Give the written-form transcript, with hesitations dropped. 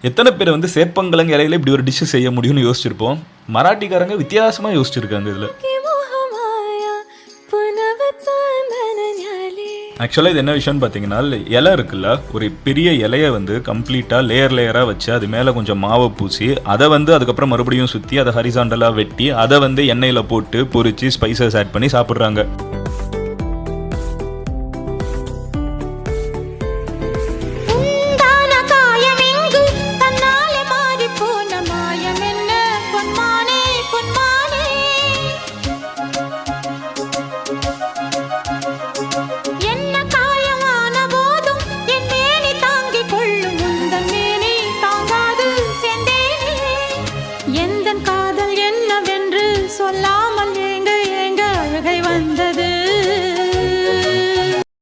எத்தனை பேர் வந்து சேப்பங்கிழங்கு இலையில இப்படி ஒரு டிஷ் செய்ய முடியும்னு யோசிச்சிருப்போம். மராட்டிக்காரங்க வித்தியாசமாக யோசிச்சிருக்காங்க இதில். ஆக்சுவலாக இது என்ன விஷயம்னு பார்த்தீங்கன்னா, இலை இருக்குல்ல, ஒரு பெரிய இலையை வந்து கம்ப்ளீட்டாக லேயராக வச்சு அது மேலே கொஞ்சம் மாவை பூசி அதை வந்து அதுக்கப்புறம் மறுபடியும் சுற்றி அதை ஹரிசாண்டலாக வெட்டி அதை வந்து எண்ணெயில் போட்டு பொரிச்சு ஸ்பைசஸ் ஆட் பண்ணி சாப்பிட்றாங்க.